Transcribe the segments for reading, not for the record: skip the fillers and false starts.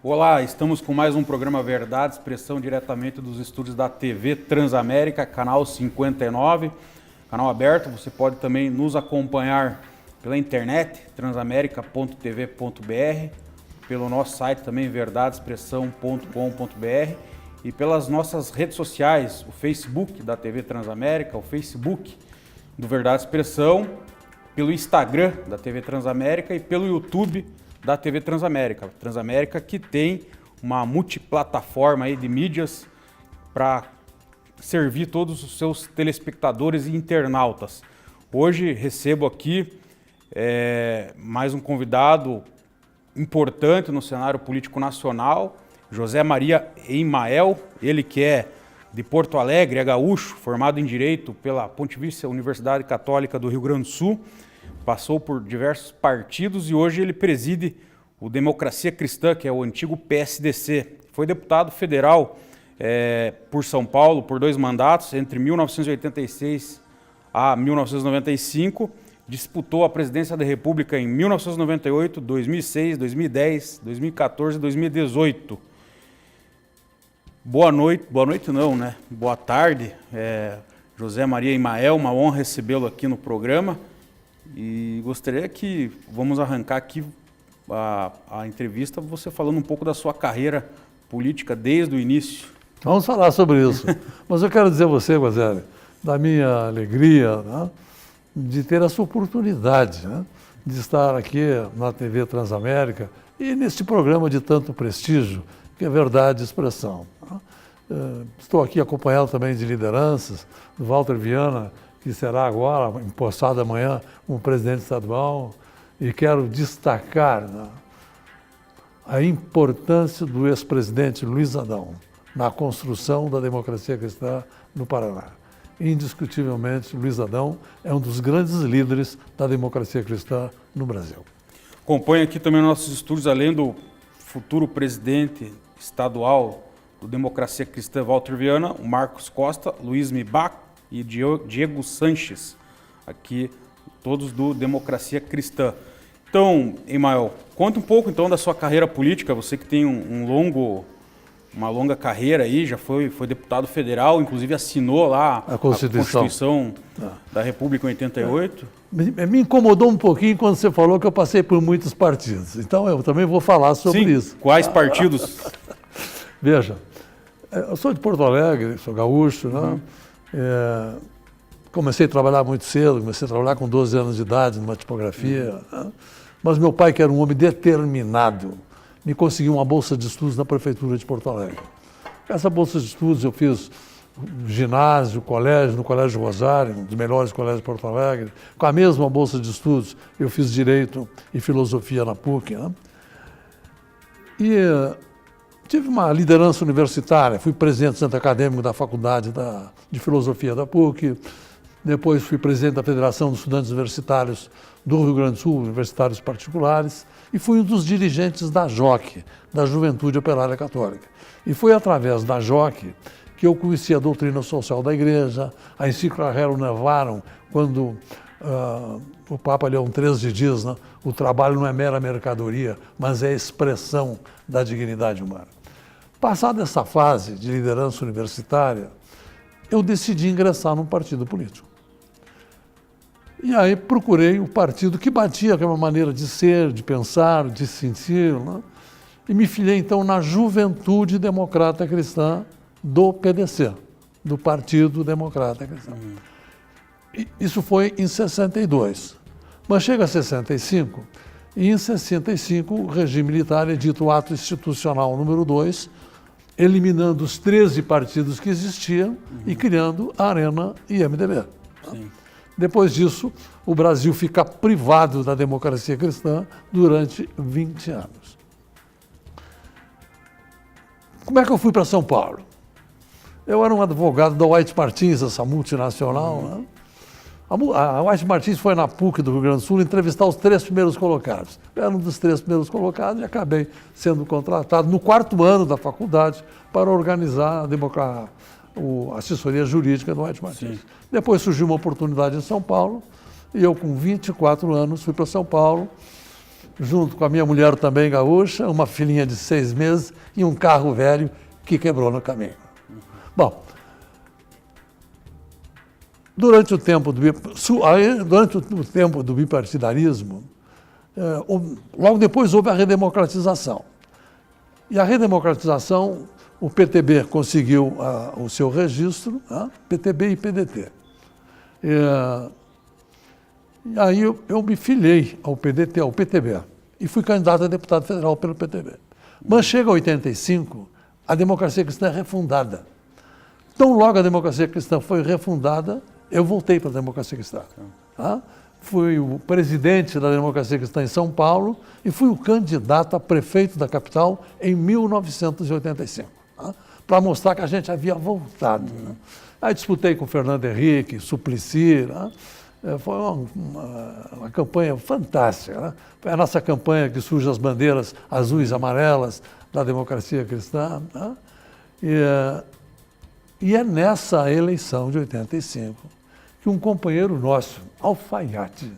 Olá, estamos com mais um programa Verdade, expressão diretamente dos estúdios da TV Transamérica, canal 59, canal aberto. Você pode também nos acompanhar pela internet, transamerica.tv.br, pelo nosso site também, verdadeexpressão.com.br e pelas nossas redes sociais, o Facebook da TV Transamérica, o Facebook do Verdade Expressão, pelo Instagram da TV Transamérica e pelo YouTube da TV Transamérica. Transamérica que tem uma multiplataforma aí de mídias para servir todos os seus telespectadores e internautas. Hoje recebo aqui mais um convidado importante no cenário político nacional, José Maria Emael, ele que é de Porto Alegre, é gaúcho, formado em Direito pela Pontifícia Universidade Católica do Rio Grande do Sul, passou por diversos partidos e hoje ele preside o Democracia Cristã, que é o antigo PSDC. Foi deputado federal por São Paulo por 2 mandatos, entre 1986 a 1995, disputou a presidência da República em 1998, 2006, 2010, 2014 e 2018. Boa noite não, né? Boa tarde, José Maria Emael, uma honra recebê-lo aqui no programa. E gostaria que vamos arrancar aqui a entrevista, você falando um pouco da sua carreira política desde o início. Vamos falar sobre isso. Mas eu quero dizer a você, Guazelli, da minha alegria, né, de ter essa oportunidade, né, de estar aqui na TV Transamérica e neste programa de tanto prestígio, que é Verdade Expressão. Estou aqui acompanhado também de lideranças, do Walter Viana, que será agora, empossado amanhã, como presidente estadual, e quero destacar, né, a importância do ex-presidente Luiz Adão na construção da democracia cristã no Paraná. Indiscutivelmente, Luiz Adão é um dos grandes líderes da democracia cristã no Brasil. Acompanha aqui também nossos estúdios, além do futuro presidente estadual do Democracia Cristã, Walter Viana, o Marcos Costa, Luiz Mibach e Diego Sanches, aqui todos do Democracia Cristã. Então, Emael, conta um pouco então da sua carreira política, você que tem uma longa carreira aí, já foi deputado federal, inclusive assinou lá a Constituição da República em 88. Me incomodou um pouquinho quando você falou que eu passei por muitos partidos, então eu também vou falar sobre isso. Quais partidos? Veja, eu sou de Porto Alegre, sou gaúcho, né? Comecei a trabalhar muito cedo, comecei a trabalhar com 12 anos de idade numa tipografia, né? Mas meu pai, que era um homem determinado, me conseguiu uma bolsa de estudos na Prefeitura de Porto Alegre. Essa bolsa de estudos eu fiz ginásio, colégio, no Colégio Rosário, um dos melhores colégios de Porto Alegre. Com a mesma bolsa de estudos eu fiz Direito e Filosofia na PUC, né? E tive uma liderança universitária, fui presidente do Centro Acadêmico da Faculdade de Filosofia da PUC, depois fui presidente da Federação dos Estudantes Universitários do Rio Grande do Sul, universitários particulares, e fui um dos dirigentes da JOC, da Juventude Operária Católica. E foi através da JOC que eu conheci a doutrina social da Igreja, a encíclica Rerum Novarum, quando o Papa Leão XIII diz, né, o trabalho não é mera mercadoria, mas é expressão da dignidade humana. Passada essa fase de liderança universitária, eu decidi ingressar num partido político. E aí procurei o partido que batia com a minha maneira de ser, de pensar, de se sentir, né? E me filiei então na Juventude Democrata Cristã do PDC, do Partido Democrata Cristão. E isso foi em 62. Mas chega a 65, e em 65 o regime militar edita o ato institucional número 2, eliminando os 13 partidos que existiam e criando a Arena e MDB. Sim. Depois disso, o Brasil fica privado da democracia cristã durante 20 anos. Como é que eu fui para São Paulo? Eu era um advogado da White Martins, essa multinacional, né? A White Martins foi na PUC do Rio Grande do Sul entrevistar os 3 primeiros colocados. Eu era um dos 3 primeiros colocados e acabei sendo contratado no 4º ano da faculdade para organizar a assessoria jurídica do White Martins. Sim. Depois surgiu uma oportunidade em São Paulo e eu, com 24 anos, fui para São Paulo junto com a minha mulher também gaúcha, uma filhinha de 6 meses e um carro velho que quebrou no caminho. Bom, durante o tempo do bipartidarismo, logo depois houve a redemocratização. E a redemocratização, o PTB conseguiu o seu registro, PTB e PDT. E aí eu me filiei ao PTB, e fui candidato a deputado federal pelo PTB. Mas chega a 85, a democracia cristã é refundada. Então, logo a democracia cristã foi refundada, eu voltei para a democracia cristã. Fui o presidente da democracia cristã em São Paulo e fui o candidato a prefeito da capital em 1985, para mostrar que a gente havia voltado. Aí disputei com Fernando Henrique, Suplicy, foi uma campanha fantástica. Foi a nossa campanha que surge as bandeiras azuis e amarelas da democracia cristã. E é nessa eleição de 85 que um companheiro nosso, Alfaiate,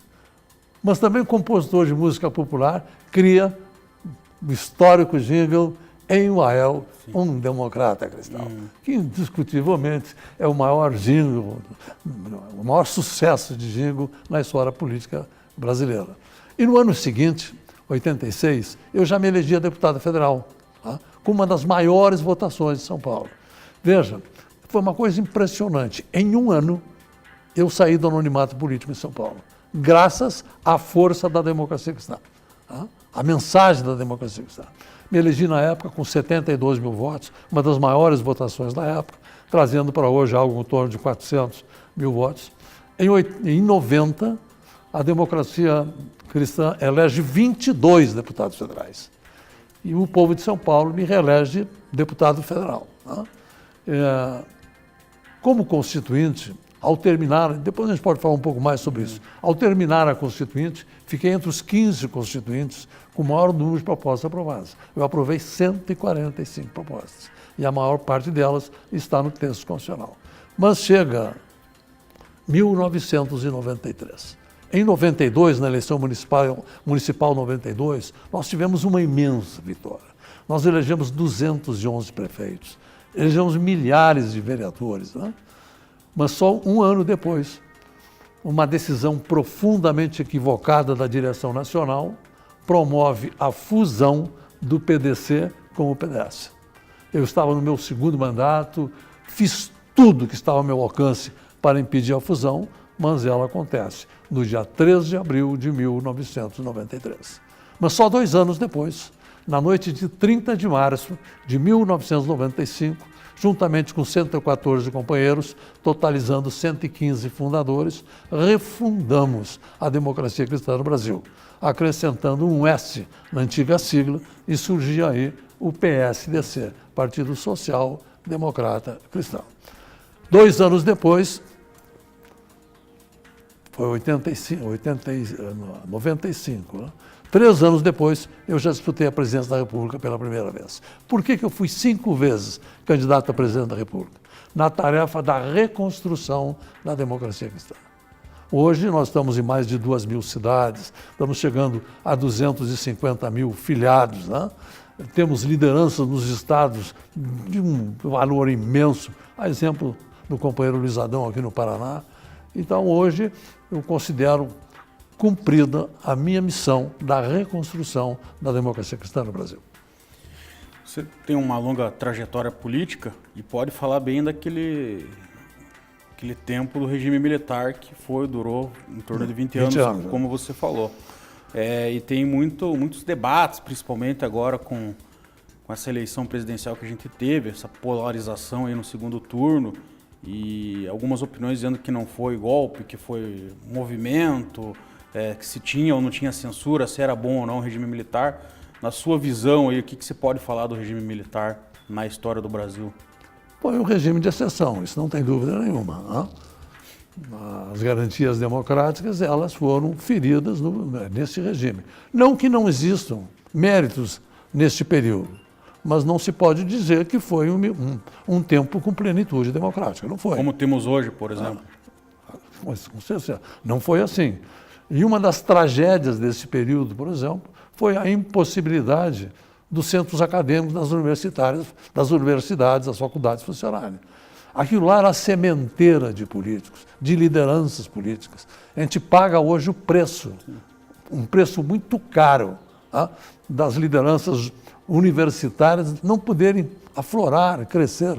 mas também compositor de música popular, cria o histórico jingle Em Uael, um democrata cristão, que indiscutivelmente é o maior jingle, o maior sucesso de jingle na história política brasileira. E no ano seguinte, 86, eu já me elegia deputado federal, com uma das maiores votações de São Paulo. Veja, foi uma coisa impressionante. Em um ano, eu saí do anonimato político em São Paulo, graças à força da democracia cristã, a mensagem da democracia cristã. Me elegi na época com 72 mil votos, uma das maiores votações da época, trazendo para hoje algo em torno de 400 mil votos. Em 90, a democracia cristã elege 22 deputados federais. E o povo de São Paulo me reelege deputado federal. Como constituinte, ao terminar, depois a gente pode falar um pouco mais sobre isso, ao terminar a Constituinte, fiquei entre os 15 constituintes com o maior número de propostas aprovadas. Eu aprovei 145 propostas, e a maior parte delas está no texto constitucional. Mas chega 1993. Em 92, na eleição municipal 92, nós tivemos uma imensa vitória. Nós elegemos 211 prefeitos, elegemos milhares de vereadores, Mas só um ano depois, uma decisão profundamente equivocada da direção nacional promove a fusão do PDC com o PDS. Eu estava no meu segundo mandato, fiz tudo que estava ao meu alcance para impedir a fusão, mas ela acontece no dia 13 de abril de 1993. Mas só 2 anos depois, na noite de 30 de março de 1995, juntamente com 114 companheiros, totalizando 115 fundadores, refundamos a democracia cristã no Brasil, acrescentando um S na antiga sigla, e surgia aí o PSDC, Partido Social Democrata Cristão. 2 anos depois, foi 95, 3 anos depois, eu já disputei a presidência da República pela primeira vez. Por que eu fui 5 vezes candidato a presidente da República? Na tarefa da reconstrução da democracia cristã. Hoje nós estamos em mais de 2.000 cidades, estamos chegando a 250 mil filiados, Temos lideranças nos estados de um valor imenso, a exemplo do companheiro Luiz Adão aqui no Paraná. Então hoje eu considero cumprida a minha missão da reconstrução da democracia cristã no Brasil. Você tem uma longa trajetória política e pode falar bem daquele tempo do regime militar que durou em torno de 20 anos, como você falou. E tem muitos debates, principalmente agora com essa eleição presidencial que a gente teve, essa polarização aí no segundo turno, e algumas opiniões dizendo que não foi golpe, que foi movimento, que se tinha ou não tinha censura, se era bom ou não o regime militar. Na sua visão, aí, o que você pode falar do regime militar na história do Brasil? Foi um regime de exceção, isso não tem dúvida nenhuma. As garantias democráticas, elas foram feridas nesse regime. Não que não existam méritos neste período, mas não se pode dizer que foi um tempo com plenitude democrática, não foi. Como temos hoje, por exemplo. Com certeza. Não foi assim. E uma das tragédias desse período, por exemplo, foi a impossibilidade dos centros acadêmicos das universidades, das faculdades funcionarem. Aquilo lá era a sementeira de políticos, de lideranças políticas. A gente paga hoje o preço, um preço muito caro, das lideranças universitárias não poderem aflorar, crescer.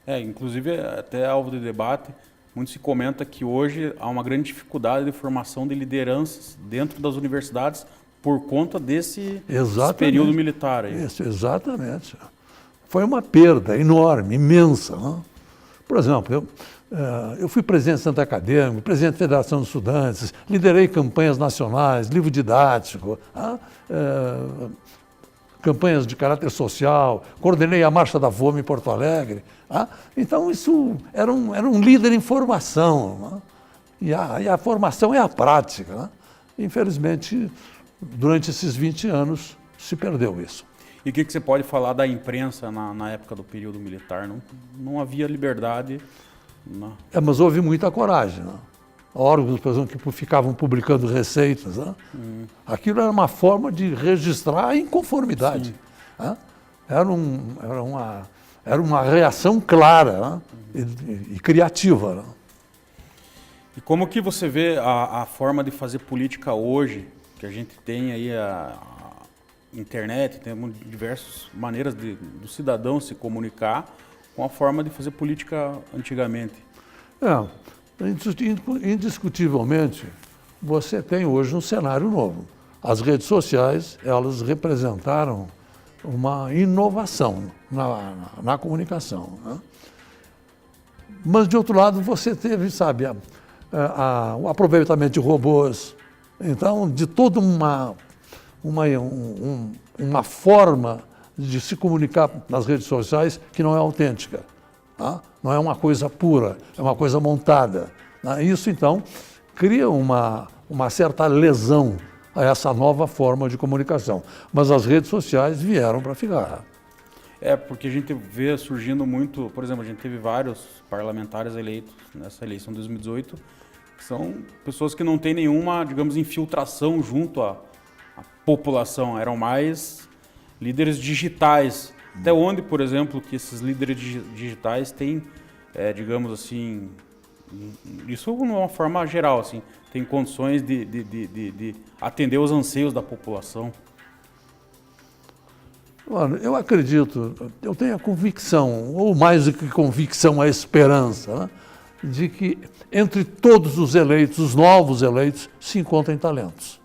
Inclusive, até alvo de debate, muito se comenta que hoje há uma grande dificuldade de formação de lideranças dentro das universidades por conta desse período militar. Aí. Isso, exatamente. Foi uma perda enorme, imensa. Por exemplo, eu fui presidente do Centro Acadêmico, presidente da Federação dos Estudantes, liderei campanhas nacionais, livro didático, campanhas de caráter social, coordenei a Marcha da Fome em Porto Alegre. Então, isso era um líder em formação. E a formação é a prática. Infelizmente, durante esses 20 anos, se perdeu isso. E o que você pode falar da imprensa na época do período militar? Não havia liberdade. Mas houve muita coragem. Órgãos, por exemplo, que ficavam publicando receitas. Aquilo era uma forma de registrar a inconformidade. Era uma reação clara e criativa. E como que você vê a forma de fazer política hoje, que a gente tem aí a internet, temos diversas maneiras do cidadão se comunicar com a forma de fazer política antigamente? Indiscutivelmente, você tem hoje um cenário novo. As redes sociais, elas representaram uma inovação na comunicação. Mas, de outro lado, você teve, sabe, o aproveitamento de robôs. Então, de toda uma forma de se comunicar nas redes sociais que não é autêntica. Não é uma coisa pura, é uma coisa montada. Isso, então, cria uma certa lesão a essa nova forma de comunicação. Mas as redes sociais vieram para ficar. Porque a gente vê surgindo muito, por exemplo, a gente teve vários parlamentares eleitos nessa eleição de 2018, que são pessoas que não têm nenhuma, digamos, infiltração junto à população, eram mais líderes digitais. Até onde, por exemplo, que esses líderes digitais têm, digamos assim, isso de uma forma geral, assim, tem condições de atender os anseios da população? Mano, eu acredito, eu tenho a convicção, ou mais do que convicção, a esperança, de que entre todos os eleitos, os novos eleitos, se encontrem talentos.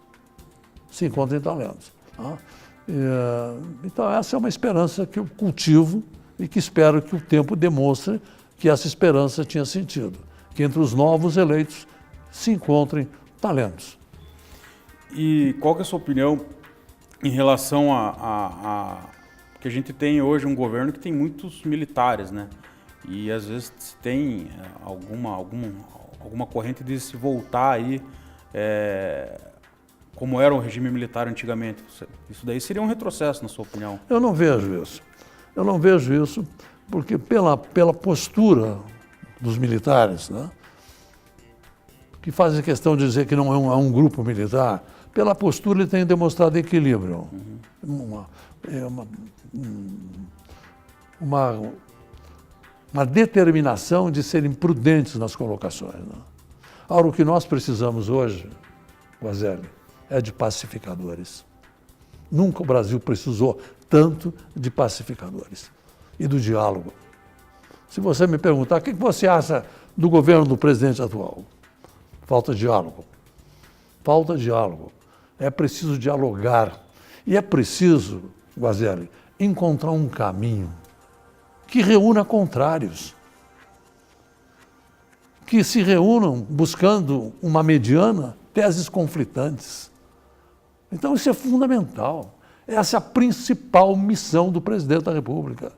Então, essa é uma esperança que eu cultivo e que espero que o tempo demonstre que essa esperança tinha sentido. Que entre os novos eleitos se encontrem talentos. E qual que é a sua opinião em relação a que a gente tem hoje um governo que tem muitos militares, né? E às vezes tem alguma corrente de se voltar aí, como era o regime militar antigamente. Isso daí seria um retrocesso, na sua opinião? Eu não vejo isso. Eu não vejo isso porque pela postura dos militares, né, que fazem questão de dizer que não é um grupo militar, pela postura ele tem demonstrado equilíbrio. Uma determinação de serem prudentes nas colocações. Né? Ora, o que nós precisamos hoje, Guazelli, é de pacificadores. Nunca o Brasil precisou tanto de pacificadores e do diálogo. Se você me perguntar, o que você acha do governo do presidente atual? Falta de diálogo. Falta de diálogo. É preciso dialogar. E é preciso, Guazelli, encontrar um caminho que reúna contrários. Que se reúnam buscando uma mediana, teses conflitantes. Então isso é fundamental. Essa é a principal missão do presidente da República.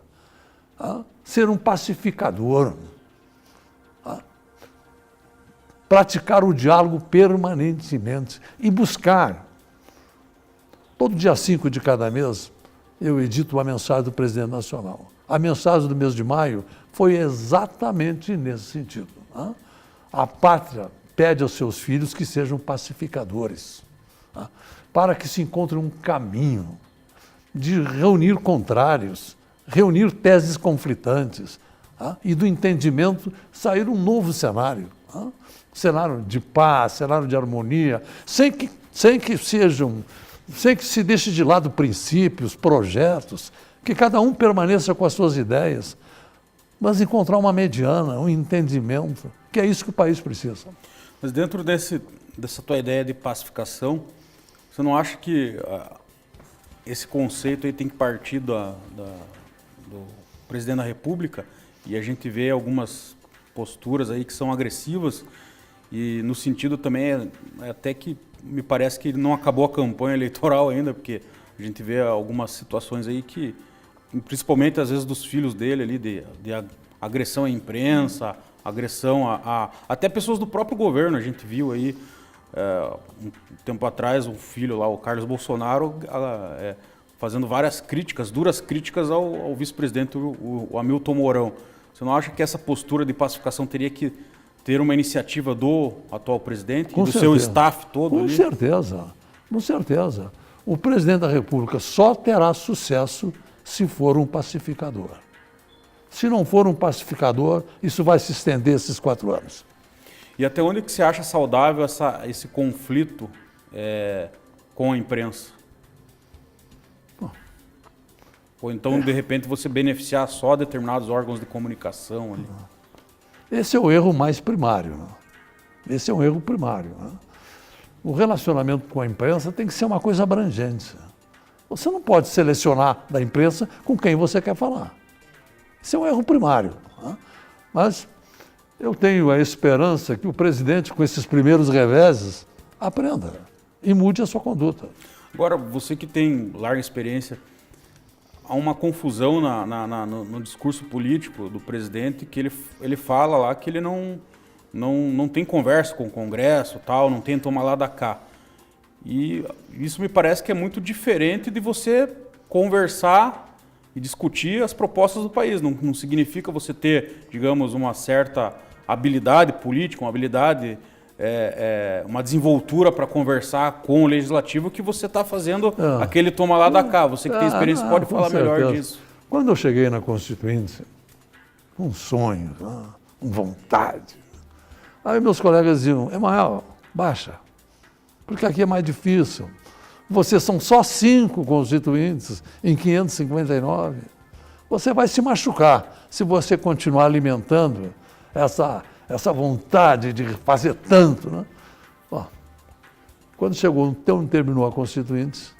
Ser um pacificador. Praticar o diálogo permanentemente e buscar. Todo dia 5 de cada mês, eu edito uma mensagem do presidente nacional. A mensagem do mês de maio foi exatamente nesse sentido. A pátria pede aos seus filhos que sejam pacificadores, tá? Para que se encontre um caminho de reunir contrários, reunir teses conflitantes, tá? E do entendimento sair um novo cenário, tá? Cenário de paz, cenário de harmonia, sem que se deixe de lado princípios, projetos, que cada um permaneça com as suas ideias, mas encontrar uma mediana, um entendimento, que é isso que o país precisa. Mas dentro dessa tua ideia de pacificação, você não acha que esse conceito aí tem que partir do presidente da República? E a gente vê algumas posturas aí que são agressivas, e no sentido também até que me parece que não acabou a campanha eleitoral ainda, porque a gente vê algumas situações aí que, principalmente às vezes dos filhos dele ali, de agressão à imprensa, agressão até pessoas do próprio governo. A gente viu aí, um tempo atrás, um filho lá, o Carlos Bolsonaro, fazendo várias críticas, duras críticas ao vice-presidente, o Hamilton Mourão. Você não acha que essa postura de pacificação teria que ter uma iniciativa do atual presidente e do seu staff todo? Com certeza, com certeza. O presidente da República só terá sucesso se for um pacificador. Se não for um pacificador, isso vai se estender esses 4 anos. E até onde que você acha saudável esse conflito com a imprensa? Ou então, de repente, você beneficiar só determinados órgãos de comunicação ali? Esse é o erro mais primário, né? Esse é um erro primário, né? O relacionamento com a imprensa tem que ser uma coisa abrangente. Você não pode selecionar da imprensa com quem você quer falar. Isso é um erro primário, né? Mas eu tenho a esperança que o presidente, com esses primeiros reveses, aprenda e mude a sua conduta. Agora, você que tem larga experiência, há uma confusão no discurso político do presidente, que ele fala lá que ele não tem conversa com o Congresso, tal, não tem tomar lá da cá. E isso me parece que é muito diferente de você conversar e discutir as propostas do país. Não significa você ter, digamos, uma certa habilidade política, uma habilidade, uma desenvoltura para conversar com o legislativo, que você está fazendo aquele toma lá da cá. Você que tem experiência pode falar melhor disso. Quando eu cheguei na Constituinte, com sonhos, com vontade, aí meus colegas diziam: Emael, baixa, porque aqui é mais difícil. Vocês são só 5 constituintes em 559. Você vai se machucar se você continuar alimentando essa vontade de fazer tanto, né? Bom, quando terminou a Constituinte,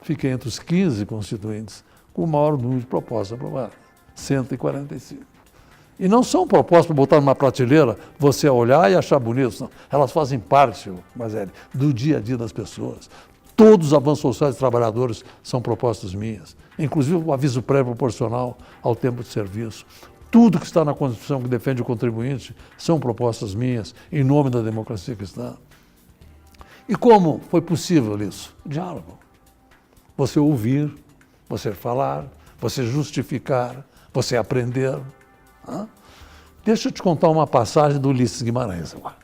fiquei entre os 15 constituintes com o maior número de propostas aprovadas, 145. E não são propostas para botar numa prateleira, você olhar e achar bonito, não. Elas fazem parte, Mazzelli, do dia a dia das pessoas. Todos os avanços sociais dos trabalhadores são propostas minhas, inclusive o aviso prévio proporcional ao tempo de serviço. Tudo que está na Constituição que defende o contribuinte são propostas minhas, em nome da democracia cristã. E como foi possível isso? Diálogo. Você ouvir, você falar, você justificar, você aprender. Deixa eu te contar uma passagem do Ulisses Guimarães agora,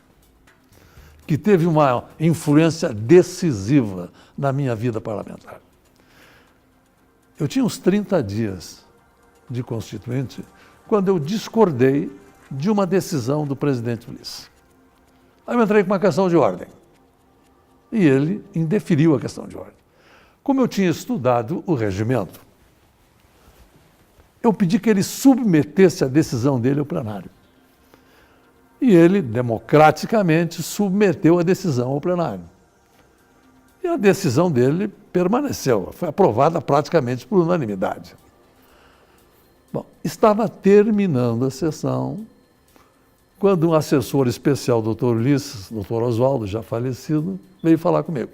que teve uma influência decisiva na minha vida parlamentar. Eu tinha uns 30 dias de constituinte quando eu discordei de uma decisão do presidente Ulisses. Aí eu entrei com uma questão de ordem e ele indeferiu a questão de ordem. Como eu tinha estudado o regimento, eu pedi que ele submetesse a decisão dele ao plenário. E ele, democraticamente, submeteu a decisão ao plenário. E a decisão dele permaneceu, foi aprovada praticamente por unanimidade. Bom, estava terminando a sessão, quando um assessor especial do Dr. Ulisses, Dr. Oswaldo, já falecido, veio falar comigo.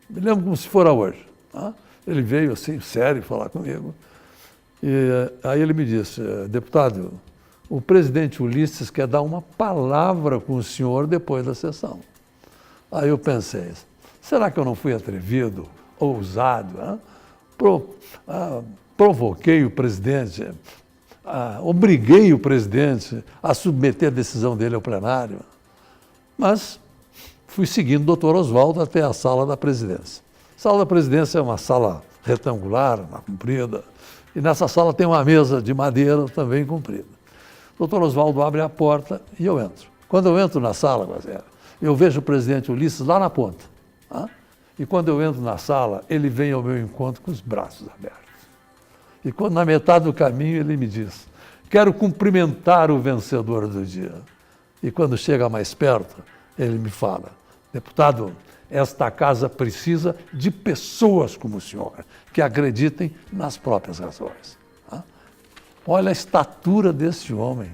Me lembro como se fora hoje. Ele veio assim, sério, falar comigo. E aí ele me disse: deputado, o presidente Ulisses quer dar uma palavra com o senhor depois da sessão. Aí eu pensei: será que eu não fui atrevido, ousado? Provoquei o presidente, obriguei o presidente a submeter a decisão dele ao plenário? Mas fui seguindo o doutor Oswaldo até a sala da presidência. A sala da presidência é uma sala retangular, uma comprida, e nessa sala tem uma mesa de madeira também comprida. O doutor Oswaldo abre a porta e eu entro. Quando eu entro na sala, eu vejo o presidente Ulisses lá na ponta. Tá? E quando eu entro na sala, ele vem ao meu encontro com os braços abertos. E quando na metade do caminho ele me diz: quero cumprimentar o vencedor do dia. E quando chega mais perto, ele me fala: deputado, esta casa precisa de pessoas como o senhor, que acreditem nas próprias razões. Tá? Olha a estatura desse homem.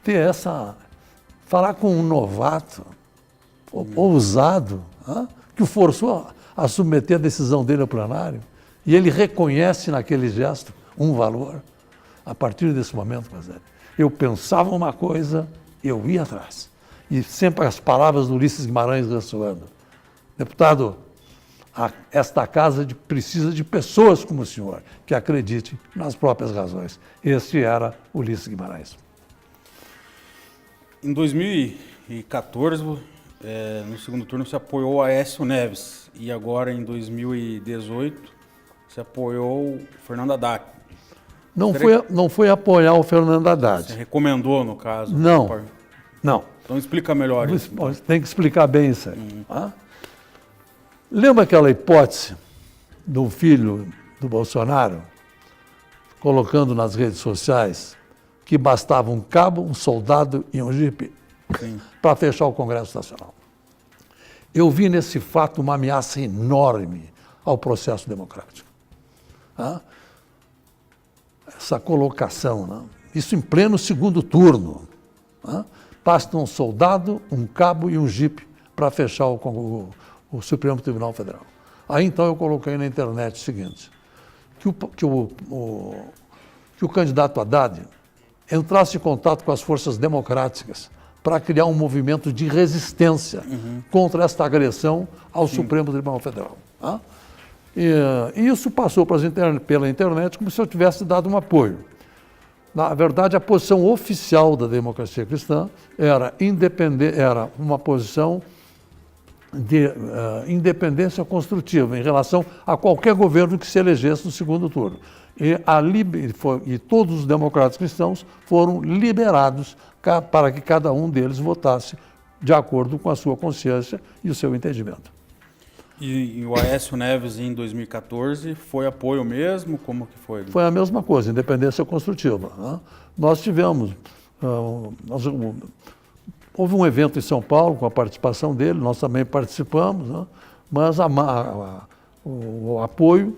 Ter essa... Falar com um novato, ousado, que o forçou a submeter a decisão dele ao plenário, e ele reconhece naquele gesto um valor. A partir desse momento, eu pensava uma coisa, eu ia atrás. E sempre as palavras do Ulisses Guimarães ressoando: deputado, esta casa precisa de pessoas como o senhor, que acreditem nas próprias razões. Esse era Ulisses Guimarães. Em 2014, no segundo turno, você apoiou Aécio Neves. E agora, em 2018, você apoiou o Fernando Haddad. Não foi apoiar o Fernando Haddad. Você recomendou, no caso? Não. Então explica melhor isso. Tem que explicar bem isso aí. Lembra aquela hipótese do filho do Bolsonaro, colocando nas redes sociais que bastava um cabo, um soldado e um jipe para fechar o Congresso Nacional? Eu vi nesse fato uma ameaça enorme ao processo democrático. Essa colocação, isso em pleno segundo turno. Basta um soldado, um cabo e um jipe para fechar o Supremo Tribunal Federal. Aí então eu coloquei na internet o seguinte: que o candidato Haddad entrasse em contato com as forças democráticas para criar um movimento de resistência contra esta agressão ao Supremo Tribunal Federal. E isso passou pela internet como se eu tivesse dado um apoio. Na verdade, a posição oficial da Democracia Cristã era uma posição de independência construtiva em relação a qualquer governo que se elegesse no segundo turno. E todos os democratas cristãos foram liberados para que cada um deles votasse de acordo com a sua consciência e o seu entendimento. E o Aécio Neves, em 2014, foi apoio mesmo? Como que foi? Foi a mesma coisa, independência construtiva. Nós tivemos... houve um evento em São Paulo com a participação dele, nós também participamos, mas o apoio,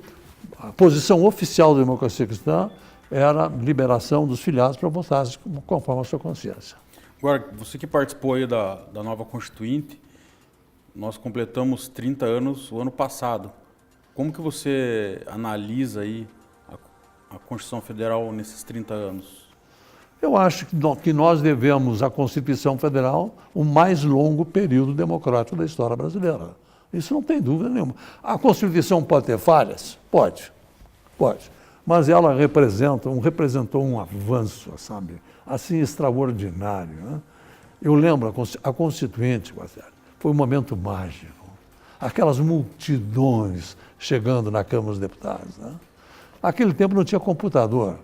a posição oficial da Democracia Cristã era a liberação dos filiados para votarem conforme a sua consciência. Agora, você que participou aí da nova Constituinte, nós completamos 30 anos o ano passado. Como que você analisa aí a Constituição Federal nesses 30 anos? Eu acho que nós devemos à Constituição Federal o mais longo período democrático da história brasileira. Isso não tem dúvida nenhuma. A Constituição pode ter falhas? Pode. Mas ela representou um avanço, sabe, assim extraordinário. Eu lembro, a Constituinte, foi um momento mágico. Aquelas multidões chegando na Câmara dos Deputados. Naquele tempo não tinha computador.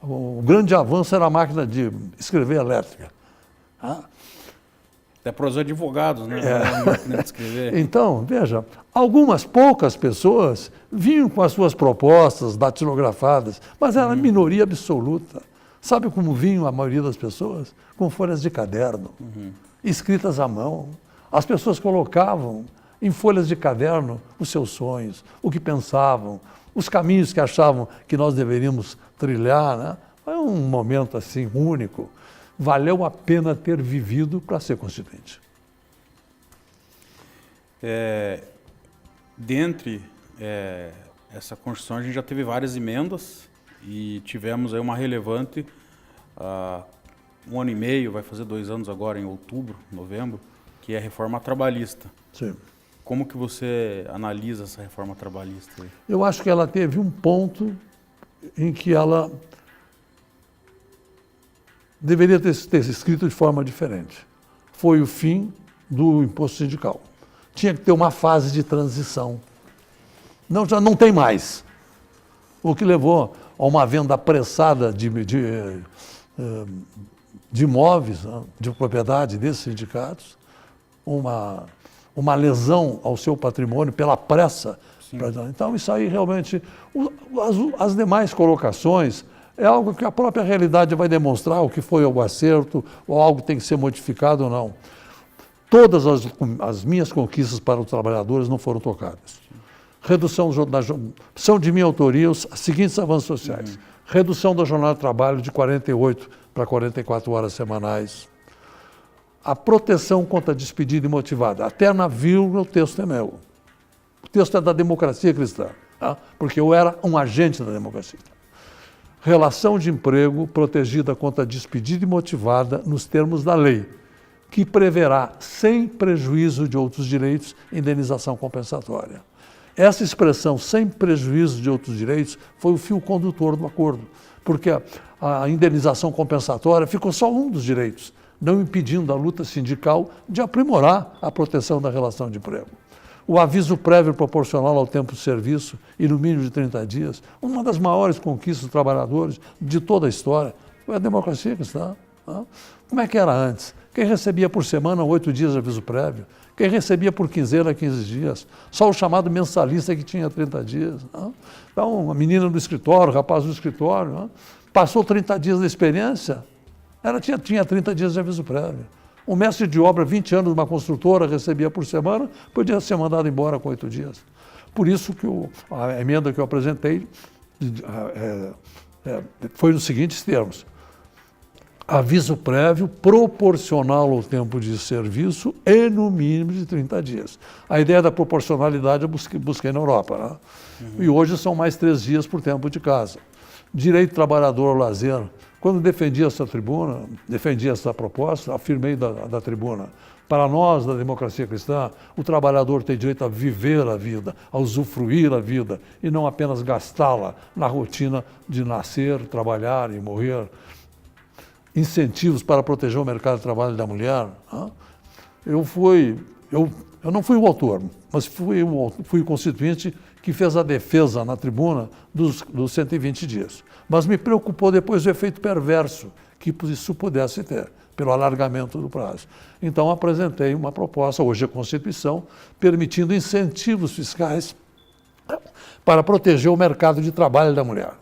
O grande avanço era a máquina de escrever elétrica. Até para os advogados, né? A máquina de escrever. Então, veja, poucas pessoas vinham com as suas propostas datilografadas, mas era a minoria absoluta. Sabe como vinham a maioria das pessoas? Com folhas de caderno, escritas à mão. As pessoas colocavam em folhas de caderno os seus sonhos, o que pensavam, os caminhos que achavam que nós deveríamos trilhar. Foi um momento assim único. Valeu a pena ter vivido para ser constituinte. Dentre essa Constituição, a gente já teve várias emendas e tivemos aí uma relevante, 1 ano e meio, vai fazer 2 anos agora em outubro, novembro, que é a reforma trabalhista. Sim. Como que você analisa essa reforma trabalhista aí? Eu acho que ela teve um ponto em que ela deveria ter escrito de forma diferente. Foi o fim do imposto sindical. Tinha que ter uma fase de transição. Não, já não tem mais. O que levou a uma venda apressada de imóveis, né, de propriedade desses sindicatos, uma lesão ao seu patrimônio pela pressa. Então, isso aí realmente... As demais colocações é algo que a própria realidade vai demonstrar o que foi o acerto, ou algo tem que ser modificado ou não. Todas as minhas conquistas para os trabalhadores não foram tocadas. Redução são de minha autoria os seguintes avanços sociais. Redução da jornada de trabalho de 48 para 44 horas semanais. A proteção contra despedida imotivada. Até na vírgula o texto é meu. O texto é da democracia cristã, tá? Porque eu era um agente da democracia. Relação de emprego protegida contra despedida imotivada nos termos da lei, que preverá, sem prejuízo de outros direitos, indenização compensatória. Essa expressão, sem prejuízo de outros direitos, foi o fio condutor do acordo, porque a indenização compensatória ficou só um dos direitos, não impedindo a luta sindical de aprimorar a proteção da relação de emprego. O aviso prévio proporcional ao tempo de serviço e no mínimo de 30 dias, uma das maiores conquistas dos trabalhadores de toda a história, foi a democracia cristã. Como é que era antes? Quem recebia por semana 8 dias de aviso prévio, quem recebia por quinzena 15 dias, só o chamado mensalista que tinha 30 dias. Então, a menina do escritório, o rapaz do escritório, passou 30 dias da experiência, ela tinha 30 dias de aviso prévio. Um mestre de obra, 20 anos, de uma construtora, recebia por semana, podia ser mandado embora com 8 dias. Por isso que a emenda que eu apresentei foi nos seguintes termos. Aviso prévio proporcional ao tempo de serviço e no mínimo de 30 dias. A ideia da proporcionalidade eu busquei na Europa, né? E hoje são mais 3 dias por tempo de casa. Direito trabalhador ao lazer. Quando defendi essa proposta, afirmei da tribuna, para nós, da democracia cristã, o trabalhador tem direito a viver a vida, a usufruir a vida, e não apenas gastá-la na rotina de nascer, trabalhar e morrer. Incentivos para proteger o mercado de trabalho da mulher. Eu não fui o autor, mas fui o constituinte que fez a defesa na tribuna dos 120 dias. Mas me preocupou depois o efeito perverso que isso pudesse ter, pelo alargamento do prazo. Então apresentei uma proposta, hoje a Constituição, permitindo incentivos fiscais para proteger o mercado de trabalho da mulher.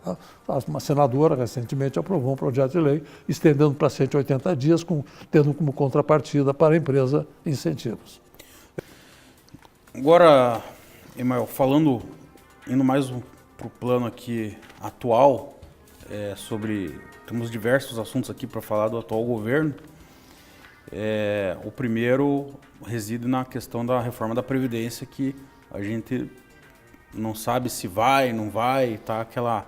Uma senadora recentemente aprovou um projeto de lei estendendo para 180 dias, tendo como contrapartida para a empresa incentivos. Agora, Emael, indo mais para o plano aqui atual, temos diversos assuntos aqui para falar do atual governo. O primeiro reside na questão da reforma da Previdência, que a gente não sabe se vai, não vai, tá aquela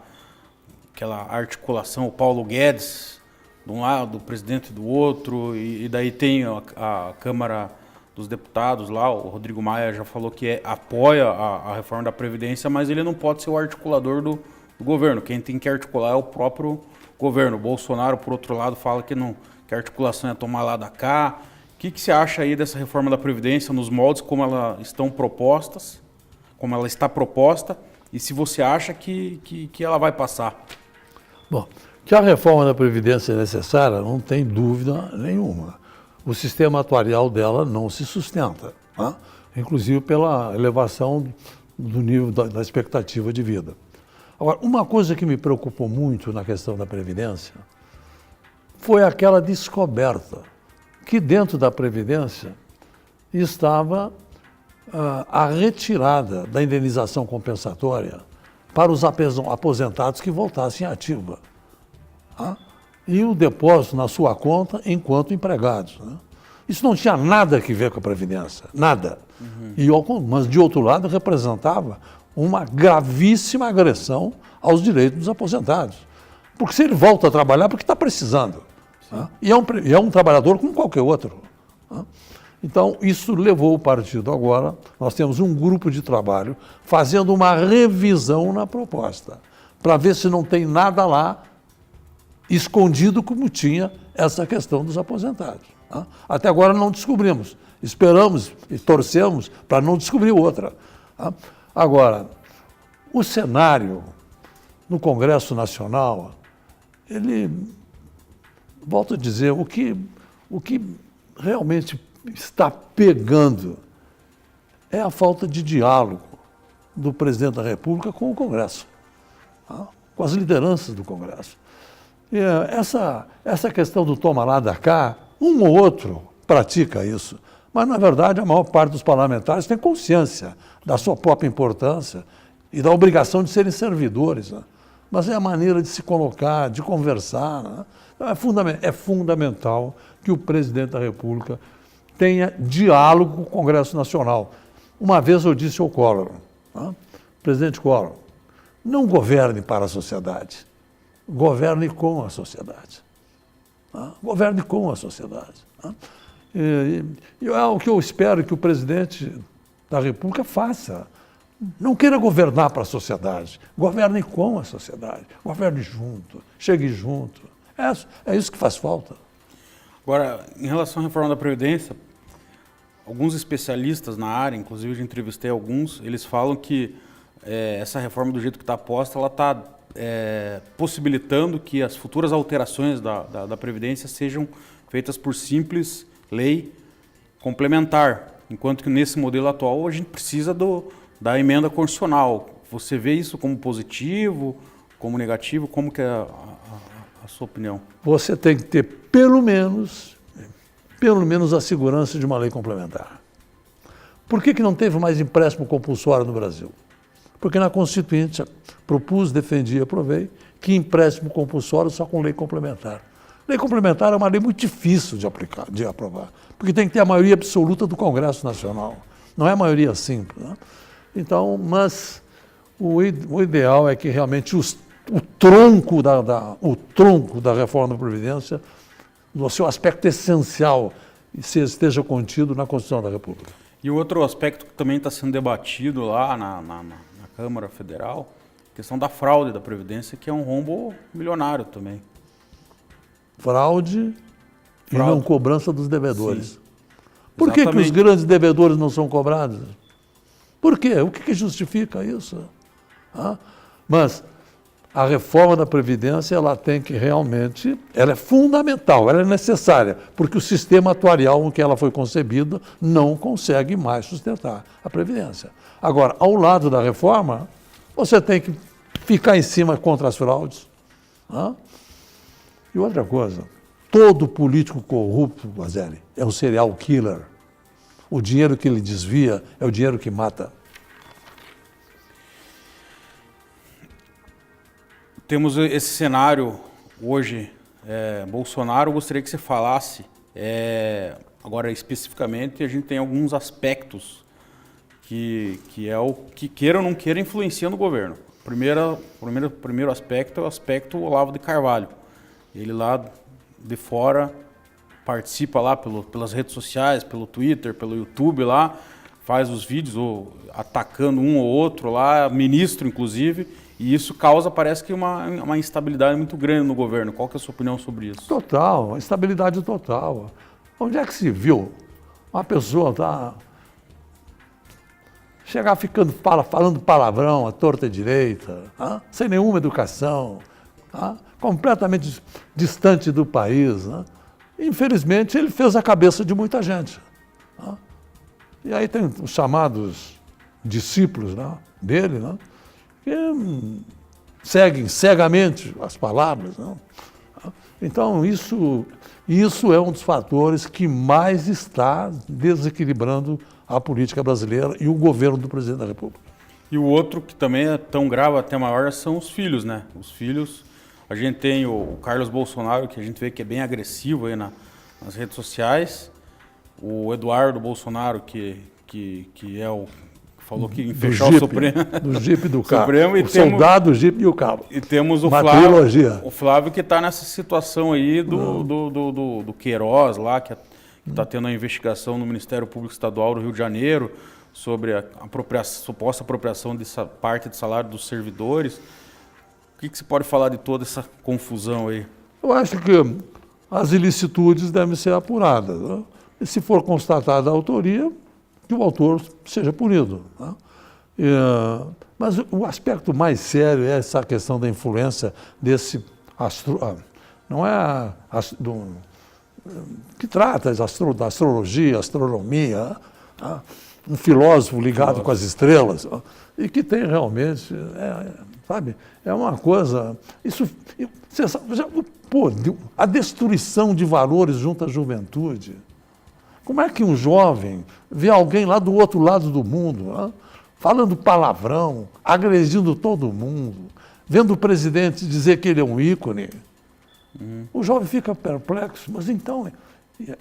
articulação, o Paulo Guedes de um lado, o presidente do outro, e daí tem a Câmara dos Deputados lá, o Rodrigo Maia já falou que apoia a reforma da Previdência, mas ele não pode ser o articulador do governo. Quem tem que articular é o próprio governo. O Bolsonaro, por outro lado, fala que a articulação é tomar lá da cá. O que você acha aí dessa reforma da Previdência, nos moldes como ela está proposta, e se você acha que ela vai passar? Bom, que a reforma da Previdência é necessária, não tem dúvida nenhuma. O sistema atuarial dela não se sustenta, né? Inclusive pela elevação do nível da expectativa de vida. Agora, uma coisa que me preocupou muito na questão da Previdência foi aquela descoberta que dentro da Previdência estava a retirada da indenização compensatória para os aposentados que voltassem à ativa. E o depósito na sua conta enquanto empregados. Isso não tinha nada a ver com a Previdência, nada. Mas, de outro lado, representava uma gravíssima agressão aos direitos dos aposentados. Porque se ele volta a trabalhar, porque está precisando. E é um trabalhador como qualquer outro. Então, isso levou o partido agora, nós temos um grupo de trabalho fazendo uma revisão na proposta, para ver se não tem nada lá escondido como tinha essa questão dos aposentados. Tá? Até agora não descobrimos. Esperamos e torcemos para não descobrir outra. Tá? Agora, o cenário no Congresso Nacional, ele, volto a dizer, o que realmente está pegando é a falta de diálogo do presidente da República com o Congresso, tá? Com as lideranças do Congresso. E essa questão do toma lá da cá, um ou outro pratica isso, mas, na verdade, a maior parte dos parlamentares tem consciência da sua própria importância e da obrigação de serem servidores, né? Mas é a maneira de se colocar, de conversar, né? É fundamental que o presidente da República tenha diálogo com o Congresso Nacional. Uma vez eu disse ao Collor, né? Presidente Collor, não governe para a sociedade, governe com a sociedade. Né? Governe com a sociedade. Né? E é o que eu espero que o presidente da República faça. Não queira governar para a sociedade, governe com a sociedade, governe junto, chegue junto. É isso que faz falta. Agora, em relação à reforma da Previdência, alguns especialistas na área, inclusive eu já entrevistei alguns, eles falam que essa reforma do jeito que está posta, ela está possibilitando que as futuras alterações da Previdência sejam feitas por simples lei complementar, enquanto que nesse modelo atual a gente precisa da emenda constitucional. Você vê isso como positivo, como negativo? Como que é a sua opinião? Você tem que ter pelo menos a segurança de uma lei complementar. Por que não teve mais empréstimo compulsório no Brasil? Porque na Constituinte propus, defendi e aprovei que empréstimo compulsório só com lei complementar. Lei complementar é uma lei muito difícil de aprovar, porque tem que ter a maioria absoluta do Congresso Nacional. Não é a maioria simples, né? Então, mas o ideal é que realmente o tronco da reforma da Previdência, no seu aspecto essencial, esteja contido na Constituição da República. E o outro aspecto que também está sendo debatido lá na Câmara Federal, a questão da fraude da Previdência, que é um rombo milionário também. Fraude e não cobrança dos devedores. Sim. Por que os grandes devedores não são cobrados? Por quê? O que justifica isso? Mas a reforma da Previdência, ela tem que realmente, ela é fundamental, ela é necessária, porque o sistema atuarial em que ela foi concebida não consegue mais sustentar a Previdência. Agora, ao lado da reforma, você tem que ficar em cima contra as fraudes. E outra coisa, todo político corrupto, Guazelli, é um serial killer. O dinheiro que ele desvia é o dinheiro que mata. Temos esse cenário hoje, Bolsonaro, eu gostaria que você falasse, agora especificamente, a gente tem alguns aspectos que é o que queira ou não queira influenciando o governo. Primeiro aspecto é o aspecto Olavo de Carvalho. Ele lá de fora participa lá pelas redes sociais, pelo Twitter, pelo YouTube lá, faz os vídeos atacando um ou outro lá, ministro inclusive, e isso causa, parece que uma instabilidade muito grande no governo. Qual que é a sua opinião sobre isso? Total, instabilidade total. Onde é que se viu uma pessoa chegar falando palavrão à torta e direita, sem nenhuma educação, completamente distante do país, Infelizmente, ele fez a cabeça de muita gente. E aí tem os chamados discípulos dele, que seguem cegamente as palavras. Então, isso é um dos fatores que mais está desequilibrando a política brasileira e o governo do presidente da República. E o outro que também é tão grave, até maior, são os filhos, né? Os filhos... A gente tem o Carlos Bolsonaro, que a gente vê que é bem agressivo aí nas redes sociais. O Eduardo Bolsonaro, que falou que ia fechar o Supremo. Do Jeep do carro. Supremo, o soldado, o Jeep e o carro. E temos o Flávio que está nessa situação aí do Queiroz lá, que está tendo a investigação no Ministério Público Estadual do Rio de Janeiro sobre a suposta apropriação dessa parte de salário dos servidores. O que você pode falar de toda essa confusão aí? Eu acho que as ilicitudes devem ser apuradas, né? E se for constatada a autoria, que o autor seja punido, né? Mas o aspecto mais sério é essa questão da influência desse não é que trata da astrologia, astronomia, né? Um filósofo ligado com as estrelas, né? E que tem realmente, sabe, é uma coisa, você sabe, pô, a destruição de valores junto à juventude. Como é que um jovem vê alguém lá do outro lado do mundo, né, falando palavrão, agredindo todo mundo, vendo o presidente dizer que ele é um ícone? O jovem fica perplexo, mas então,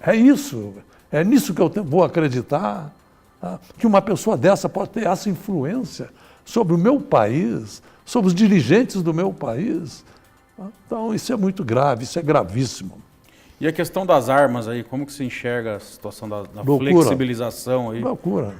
é isso, é nisso que eu vou acreditar, tá? Que uma pessoa dessa pode ter essa influência sobre o meu país, sobre os dirigentes do meu país. Então, isso é muito grave, isso é gravíssimo. E a questão das armas aí, como que se enxerga a situação da Loucura. flexibilização aí? Loucura.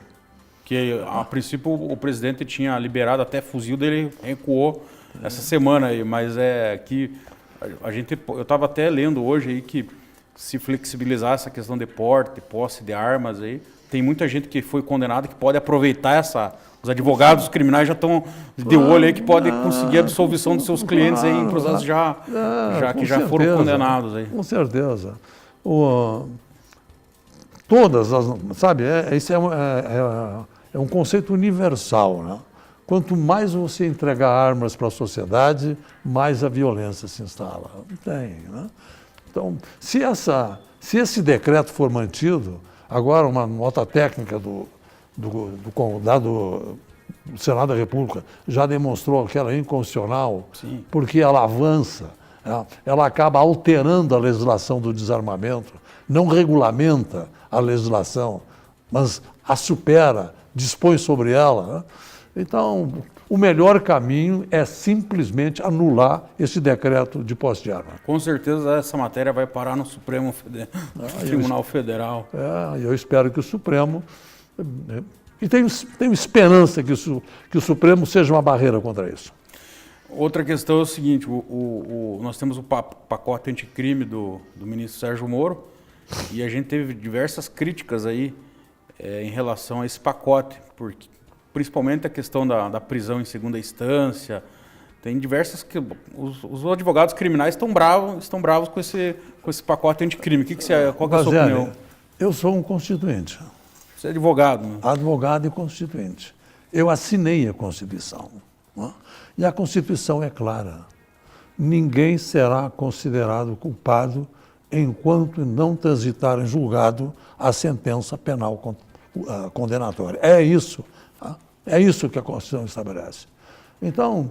Que a princípio o presidente tinha liberado até fuzil dele, recuou essa semana aí, mas é que eu estava até lendo hoje aí que se flexibilizar essa questão de porte, posse de armas aí, tem muita gente que foi condenada que pode aproveitar os advogados criminais já estão de olho aí que podem conseguir a absolvição dos seus clientes aí em processos que já foram condenados aí. Com certeza. Todas as, sabe, isso é um conceito universal, né? Quanto mais você entregar armas para a sociedade, mais a violência se instala. Tem, né? Então, se esse decreto for mantido, agora uma nota técnica do Senado da República já demonstrou que ela é inconstitucional, sim, porque ela avança, ela acaba alterando a legislação do desarmamento, não regulamenta a legislação, mas a supera, dispõe sobre ela, né? Então, o melhor caminho é simplesmente anular esse decreto de posse de arma. Com certeza essa matéria vai parar no Supremo Tribunal Federal. Eu espero que o Supremo... E tenho esperança que o Supremo seja uma barreira contra isso. Outra questão é o seguinte, nós temos o pacote anticrime do ministro Sérgio Moro e a gente teve diversas críticas aí em relação a esse pacote, principalmente a questão da prisão em segunda instância. Tem diversas que os advogados criminais estão bravos com esse pacote anticrime. Qual que é a sua opinião? Eu sou um constituinte. Você é advogado, né? Advogado e constituinte. Eu assinei a Constituição, né? E a Constituição é clara. Ninguém será considerado culpado enquanto não transitar em julgado a sentença penal condenatória. É isso. Tá? É isso que a Constituição estabelece. Então,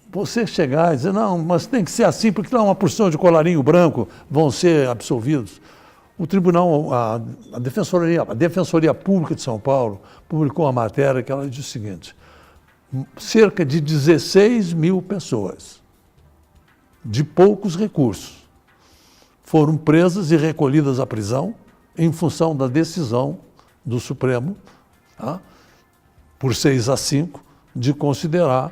você chegar e dizer, não, mas tem que ser assim, porque não, uma porção de colarinho branco vão ser absolvidos. O Tribunal, a Defensoria Pública de São Paulo publicou uma matéria que ela diz o seguinte: cerca de 16 mil pessoas de poucos recursos foram presas e recolhidas à prisão em função da decisão do Supremo, tá, por 6-5, de considerar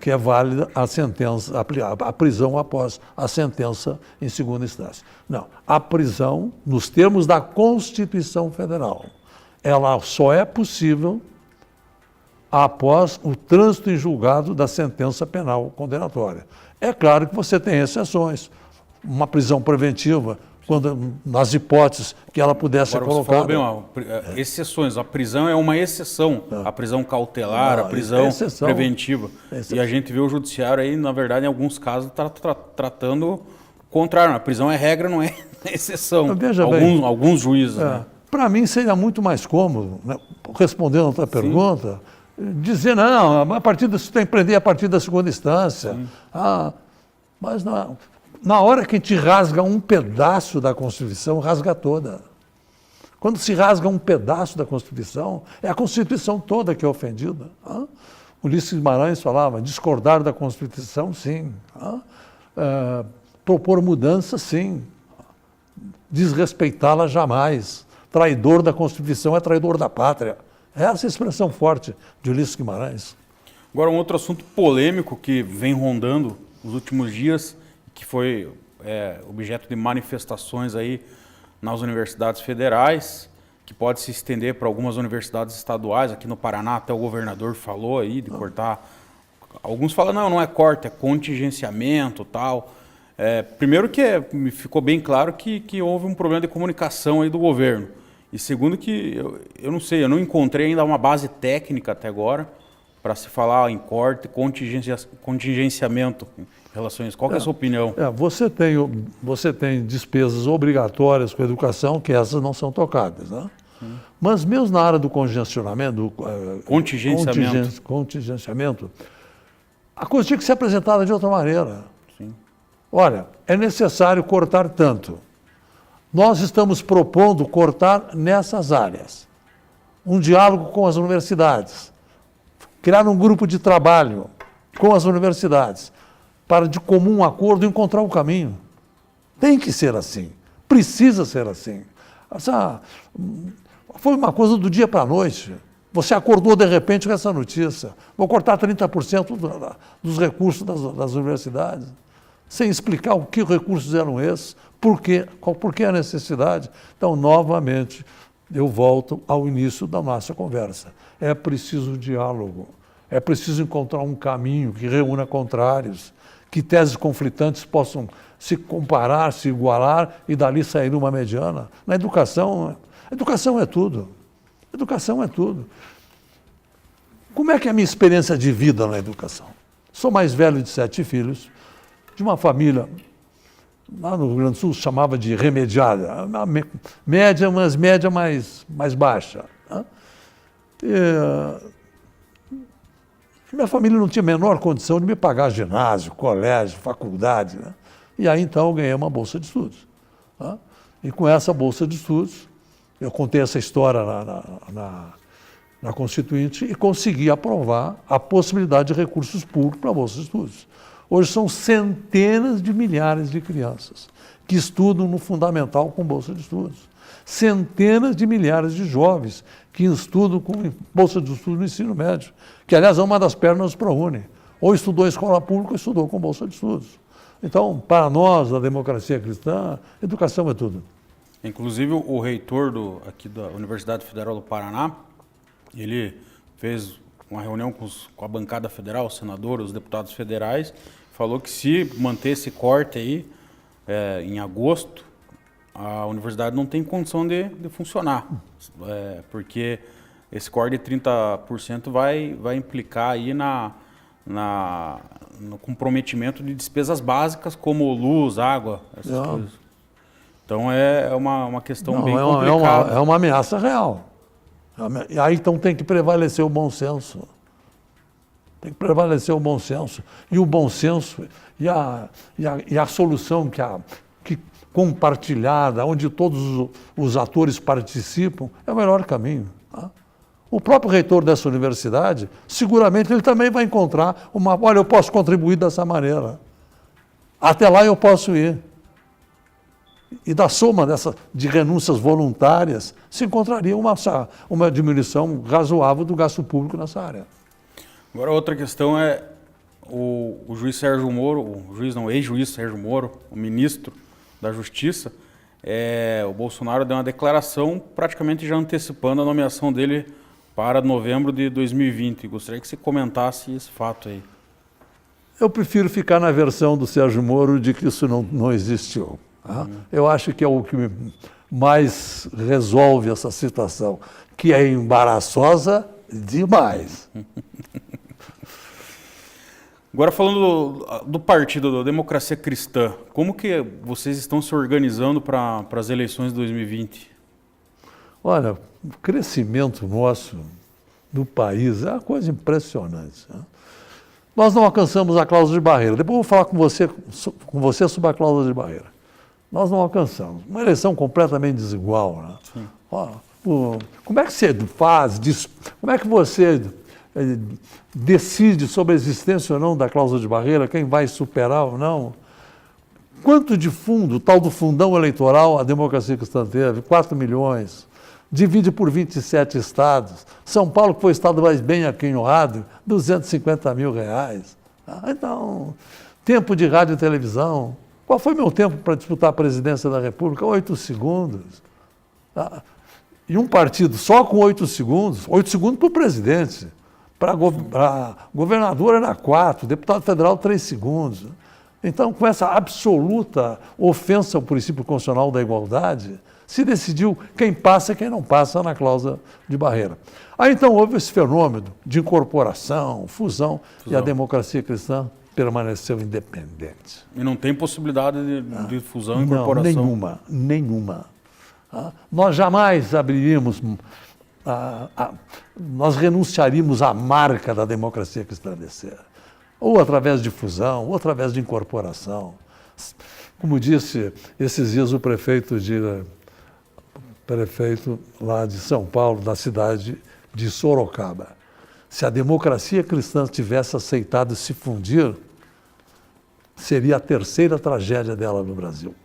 que é válida a sentença, a prisão após a sentença em segunda instância. Não, a prisão, nos termos da Constituição Federal, ela só é possível após o trânsito em julgado da sentença penal condenatória. É claro que você tem exceções, uma prisão preventiva, quando, nas hipóteses que ela pudesse ser colocada. Você falou bem, exceções. A prisão é uma exceção. A prisão cautelar, a prisão preventiva. E a gente vê o judiciário aí, na verdade, em alguns casos, tratando o contrário. A prisão é regra, não é exceção. Veja alguns juízes. Né? Para mim, seria muito mais cômodo, né, respondendo a tua pergunta, dizer, não, você tem que prender a partir da segunda instância. Mas não. Na hora que a gente rasga um pedaço da Constituição, rasga toda. Quando se rasga um pedaço da Constituição, é a Constituição toda que é ofendida. Ulisses Guimarães falava, discordar da Constituição, sim. Propor mudança, sim. Desrespeitá-la, jamais. Traidor da Constituição é traidor da pátria. Essa é a expressão forte de Ulisses Guimarães. Agora, um outro assunto polêmico que vem rondando nos últimos dias, que foi objeto de manifestações aí nas universidades federais, que pode se estender para algumas universidades estaduais. Aqui no Paraná até o governador falou aí de cortar. Alguns falam, não é corte, é contingenciamento, tal. Primeiro que me ficou bem claro que houve um problema de comunicação aí do governo. E segundo que, eu não sei, eu não encontrei ainda uma base técnica até agora para se falar em corte, contingenciamento em relação a isso. Qual que é a sua opinião? Você tem despesas obrigatórias com a educação, que essas não são tocadas, né? Mas mesmo na área do contingenciamento, a coisa tinha que ser apresentada de outra maneira. Sim. Olha, é necessário cortar tanto. Nós estamos propondo cortar nessas áreas. Um diálogo com as universidades. Criar um grupo de trabalho com as universidades para, de comum acordo, encontrar um caminho. Tem que ser assim. Precisa ser assim. Foi uma coisa do dia para a noite. Você acordou de repente com essa notícia. Vou cortar 30% dos recursos das universidades, sem explicar o que recursos eram esses, por que a necessidade. Então, novamente, eu volto ao início da nossa conversa. É preciso diálogo, é preciso encontrar um caminho que reúna contrários, que teses conflitantes possam se comparar, se igualar e dali sair uma mediana. Na educação é tudo. Educação é tudo. Como é que é a minha experiência de vida na educação? Sou mais velho de 7 filhos, de uma família, lá no Rio Grande do Sul, chamava de remediada, média, mas média mais baixa. Né? Minha família não tinha a menor condição de me pagar ginásio, colégio, faculdade. Né? E aí, então, eu ganhei uma bolsa de estudos. Né? E com essa bolsa de estudos, eu contei essa história na Constituinte e consegui aprovar a possibilidade de recursos públicos para a bolsa de estudos. Hoje são centenas de milhares de crianças que estudam no fundamental com bolsa de estudos. Centenas de milhares de jovens que estudam com bolsa de estudos no ensino médio, que, aliás, é uma das pernas do ProUni. Ou estudou em escola pública ou estudou com bolsa de estudos. Então, para nós, da democracia cristã, educação é tudo. Inclusive, o reitor aqui da Universidade Federal do Paraná, ele fez uma reunião com a bancada federal, os senadores, os deputados federais, falou que se manter esse corte aí em agosto, a universidade não tem condição de funcionar, porque esse corte de 30% vai implicar aí no comprometimento de despesas básicas como luz, água, essas coisas. Então é uma questão bem complicada. É uma ameaça real. E aí então tem que prevalecer o bom senso. Tem que prevalecer o bom senso. E o bom senso e a solução que compartilhada, onde todos os atores participam, é o melhor caminho. Tá? O próprio reitor dessa universidade, seguramente ele também vai encontrar olha, eu posso contribuir dessa maneira. Até lá eu posso ir. E da soma de renúncias voluntárias, se encontraria uma diminuição razoável do gasto público nessa área. Agora, outra questão é o juiz Sérgio Moro, ex-juiz Sérgio Moro, o ministro da Justiça, o Bolsonaro deu uma declaração praticamente já antecipando a nomeação dele para novembro de 2020. Gostaria que você comentasse esse fato aí. Eu prefiro ficar na versão do Sérgio Moro de que isso não existiu. Tá? Eu acho que é o que mais resolve essa situação, que é embaraçosa demais. Agora falando do partido da Democracia Cristã, como que vocês estão se organizando para as eleições de 2020? Olha, o crescimento nosso do país é uma coisa impressionante. Né? Nós não alcançamos a cláusula de barreira. Depois eu vou falar com você sobre a cláusula de barreira. Nós não alcançamos. Uma eleição completamente desigual. Né? Como é que você como é que você decide sobre a existência ou não da cláusula de barreira, quem vai superar ou não? Quanto de fundo, tal do fundão eleitoral, a Democracia Cristã teve? 4 milhões. Divide por 27 estados. São Paulo, que foi o estado mais bem aquinhoado, R$250 mil. Então, Tempo de rádio e televisão. Qual foi meu tempo para disputar a presidência da República? 8 segundos. E um partido só com 8 segundos para o presidente. Para governador era 4, deputado federal 3 segundos. Então, com essa absoluta ofensa ao princípio constitucional da igualdade, se decidiu quem passa e quem não passa na cláusula de barreira. Aí então houve esse fenômeno de incorporação, fusão. E a democracia cristã permaneceu independente. E não tem possibilidade de fusão e incorporação? Nenhuma. Nós jamais abriríamos, nós renunciaríamos à marca da democracia cristã descer. Ou através de fusão, ou através de incorporação. Como disse esses dias o prefeito lá de São Paulo, da cidade de Sorocaba. Se a democracia cristã tivesse aceitado se fundir, seria a terceira tragédia dela no Brasil.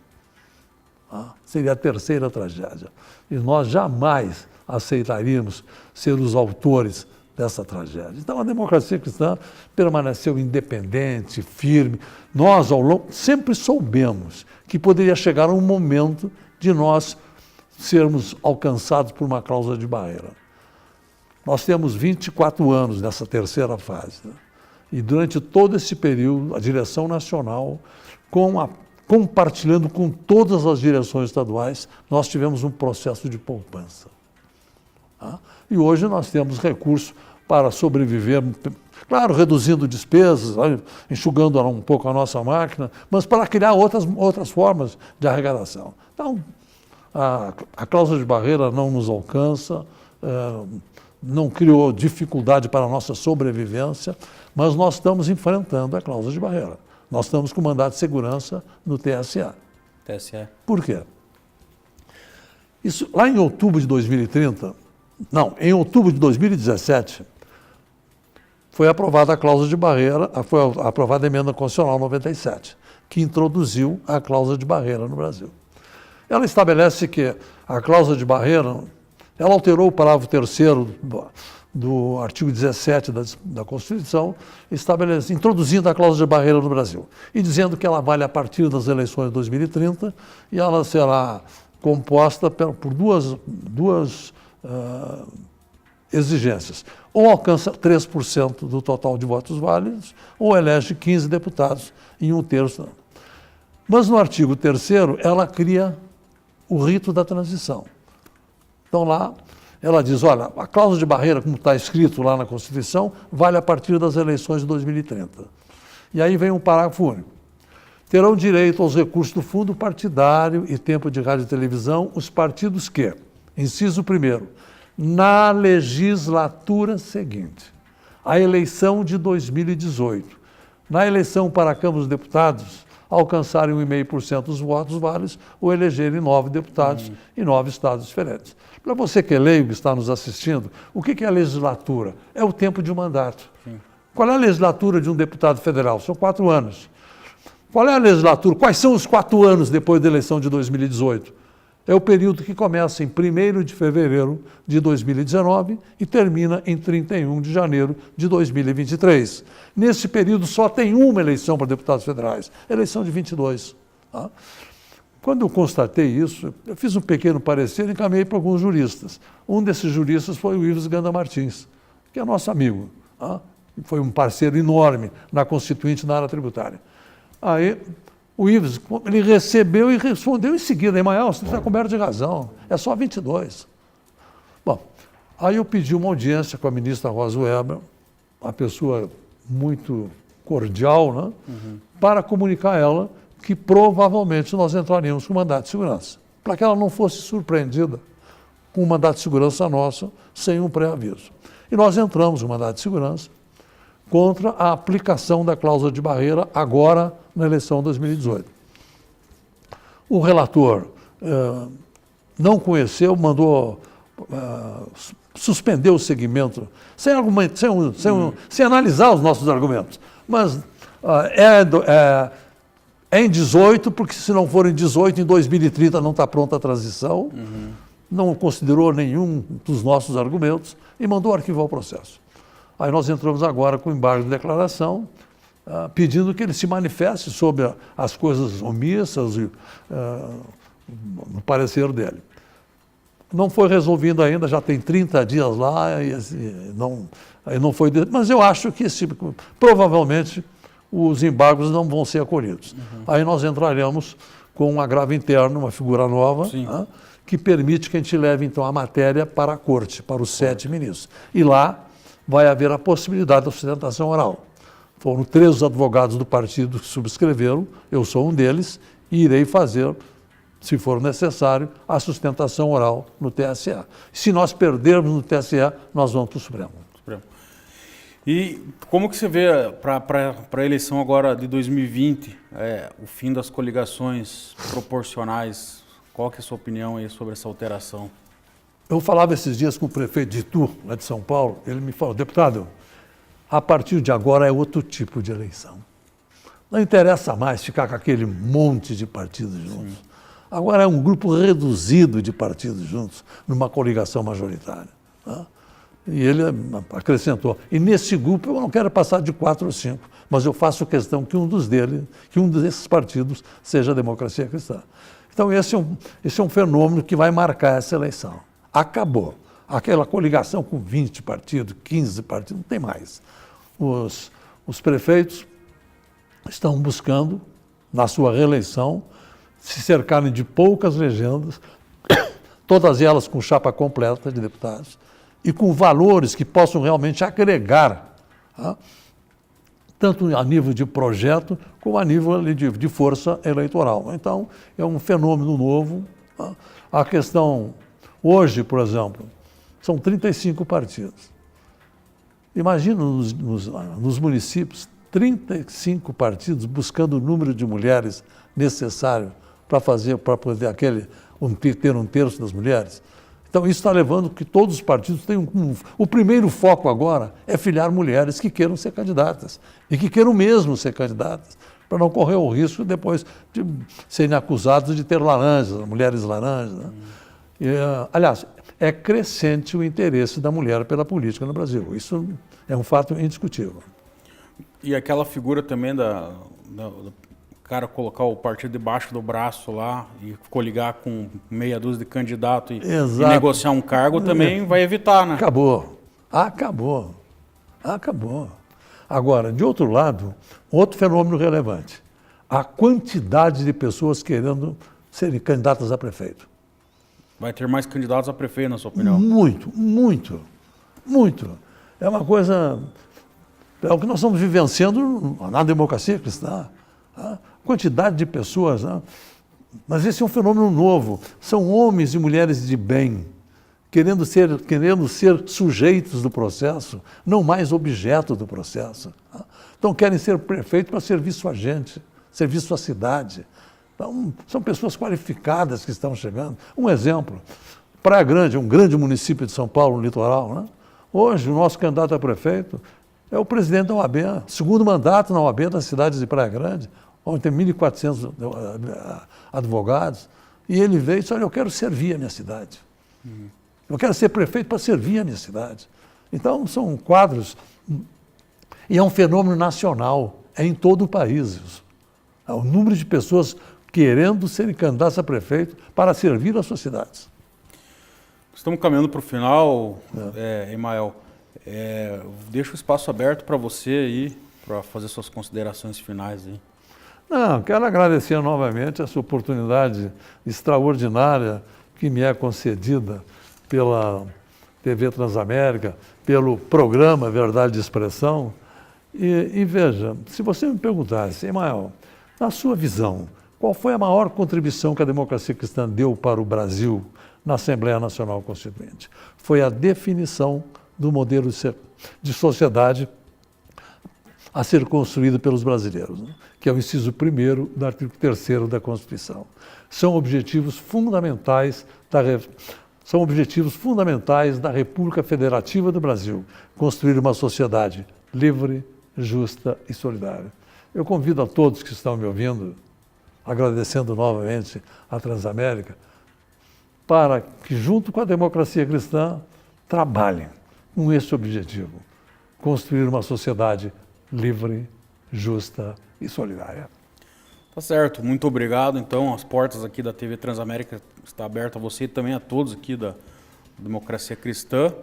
Seria a terceira tragédia. E nós jamais aceitaríamos ser os autores dessa tragédia. Então, a democracia cristã permaneceu independente, firme. Nós, ao longo, sempre soubemos que poderia chegar um momento de nós sermos alcançados por uma cláusula de barreira. Nós temos 24 anos nessa terceira fase. E durante todo esse período, a direção nacional, compartilhando com todas as direções estaduais, nós tivemos um processo de poupança. E hoje nós temos recursos para sobreviver, claro, reduzindo despesas, enxugando um pouco a nossa máquina, mas para criar outras formas de arrecadação. Então, a cláusula de barreira não nos alcança, não criou dificuldade para a nossa sobrevivência, mas nós estamos enfrentando a cláusula de barreira. Nós estamos com mandato de segurança no TSE. Por quê? Isso, lá em outubro de 2030, em outubro de 2017, foi aprovada a cláusula de barreira, foi aprovada a emenda constitucional 97, que introduziu a cláusula de barreira no Brasil. Ela estabelece que a cláusula de barreira, ela alterou o parágrafo 3º do artigo 17 da Constituição, introduzindo a cláusula de barreira no Brasil e dizendo que ela vale a partir das eleições de 2030 e ela será composta por duas exigências. Ou alcança 3% do total de votos válidos, ou elege 15 deputados em 1/3. Mas no artigo 3º, ela cria o rito da transição. Então lá, ela diz, olha, a cláusula de barreira, como está escrito lá na Constituição, vale a partir das eleições de 2030. E aí vem um parágrafo único. Terão direito aos recursos do fundo partidário e tempo de rádio e televisão os partidos que, inciso 1º, na legislatura seguinte, a eleição de 2018, na eleição para a Câmara dos Deputados, alcançarem 1,5% dos votos válidos ou elegerem 9 deputados em 9 estados diferentes. Para você que é leigo, que está nos assistindo, o que é a legislatura? É o tempo de um mandato. Sim. Qual é a legislatura de um deputado federal? São 4 anos. Qual é a legislatura? Quais são os 4 anos depois da eleição de 2018? É o período que começa em 1º de fevereiro de 2019 e termina em 31 de janeiro de 2023. Nesse período só tem uma eleição para deputados federais, eleição de 22. Tá? Quando eu constatei isso, eu fiz um pequeno parecer e encaminhei para alguns juristas. Um desses juristas foi o Ives Ganda Martins, que é nosso amigo. Tá? Foi um parceiro enorme na Constituinte na área tributária. Aí, o Ives, ele recebeu e respondeu em seguida, Emael, você está coberto de razão, é só 22. Bom, aí eu pedi uma audiência com a ministra Rosa Weber, uma pessoa muito cordial, né, para comunicar a ela que provavelmente nós entraríamos com mandato de segurança, para que ela não fosse surpreendida com um mandato de segurança nosso sem um pré-aviso. E nós entramos com mandato de segurança contra a aplicação da cláusula de barreira agora na eleição de 2018. O relator não conheceu, mandou suspender o segmento, sem analisar os nossos argumentos. Mas é em 18, porque se não for em 18, em 2030 não está pronta a transição, não considerou nenhum dos nossos argumentos e mandou arquivar o processo. Aí nós entramos agora com embargo de declaração pedindo que ele se manifeste sobre as coisas omissas no parecer dele. Não foi resolvido ainda, já tem 30 dias lá e não foi. Mas eu acho que provavelmente os embargos não vão ser acolhidos. Aí nós entraremos com um agravo interno, uma figura nova, que permite que a gente leve então a matéria para a corte, para os 7 ministros. E lá vai haver a possibilidade da sustentação oral. Foram 3 advogados do partido que subscreveram, eu sou um deles, e irei fazer, se for necessário, a sustentação oral no TSE. Se nós perdermos no TSE, nós vamos para o Supremo. E como que você vê para a eleição agora de 2020, o fim das coligações proporcionais? Qual que é a sua opinião aí sobre essa alteração? Eu falava esses dias com o prefeito de Itu, lá de São Paulo, ele me falou, deputado, a partir de agora é outro tipo de eleição. Não interessa mais ficar com aquele monte de partidos juntos. Sim. Agora é um grupo reduzido de partidos juntos, numa coligação majoritária. Tá? E ele acrescentou, e nesse grupo eu não quero passar de 4 ou 5, mas eu faço questão que um desses partidos seja a Democracia Cristã. Então esse é um fenômeno que vai marcar essa eleição. Acabou. Aquela coligação com 20 partidos, 15 partidos, não tem mais. Os prefeitos estão buscando, na sua reeleição, se cercarem de poucas legendas, todas elas com chapa completa de deputados, e com valores que possam realmente agregar, tanto a nível de projeto, como a nível de força eleitoral. Então, é um fenômeno novo. A questão, hoje, por exemplo, são 35 partidos. Imagina nos municípios, 35 partidos buscando o número de mulheres necessário para poder ter 1/3 das mulheres. Então, isso está levando que todos os partidos tenham o primeiro foco agora é filiar mulheres que queiram ser candidatas e que queiram mesmo ser candidatas, para não correr o risco depois de serem acusados de ter laranjas, mulheres laranjas. Né? Aliás, é crescente o interesse da mulher pela política no Brasil. Isso é um fato indiscutível. E aquela figura também do cara colocar o partido debaixo do braço lá e coligar com meia dúzia de candidatos e negociar um cargo também vai evitar, né? Acabou. Agora, de outro lado, outro fenômeno relevante. A quantidade de pessoas querendo serem candidatas a prefeito. Vai ter mais candidatos a prefeito, na sua opinião? Muito. É uma coisa... É o que nós estamos vivenciando na democracia cristã. A quantidade de pessoas, né? Mas esse é um fenômeno novo. São homens e mulheres de bem, querendo ser sujeitos do processo, não mais objeto do processo. Então querem ser prefeito para servir sua gente, servir sua cidade. Então, são pessoas qualificadas que estão chegando. Um exemplo, Praia Grande, um grande município de São Paulo, no litoral, né? Hoje o nosso candidato a prefeito é o presidente da OAB, segundo mandato na OAB da cidade de Praia Grande, onde tem 1.400 advogados, e ele veio e disse, olha, eu quero servir a minha cidade. Eu quero ser prefeito para servir a minha cidade. Então, são quadros, e é um fenômeno nacional, é em todo o país isso. O número de pessoas querendo serem candidatos a prefeito para servir as suas cidades. Estamos caminhando para o final, Emael. Deixo o espaço aberto para você aí, para fazer suas considerações finais aí. Não, quero agradecer novamente essa oportunidade extraordinária que me é concedida pela TV Transamérica, pelo programa Verdade de Expressão. E veja, se você me perguntasse, Emael, na sua visão, qual foi a maior contribuição que a democracia cristã deu para o Brasil na Assembleia Nacional Constituinte? Foi a definição do modelo de sociedade a ser construído pelos brasileiros, né? Que é o inciso 1º do artigo 3º da Constituição. São objetivos fundamentais da República Federativa do Brasil, construir uma sociedade livre, justa e solidária. Eu convido a todos que estão me ouvindo, agradecendo novamente a Transamérica, para que, junto com a democracia cristã, trabalhem com esse objetivo, construir uma sociedade livre, justa e solidária. Tá certo, muito obrigado. Então, as portas aqui da TV Transamérica estão abertas a você e também a todos aqui da Democracia Cristã.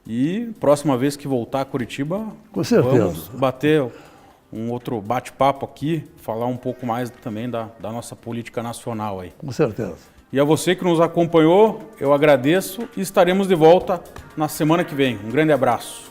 E próxima vez que voltar a Curitiba, Com certeza, vamos bater um outro bate-papo aqui, falar um pouco mais também da nossa política nacional aí. com certeza. E a você que nos acompanhou, eu agradeço e estaremos de volta na semana que vem. Um grande abraço.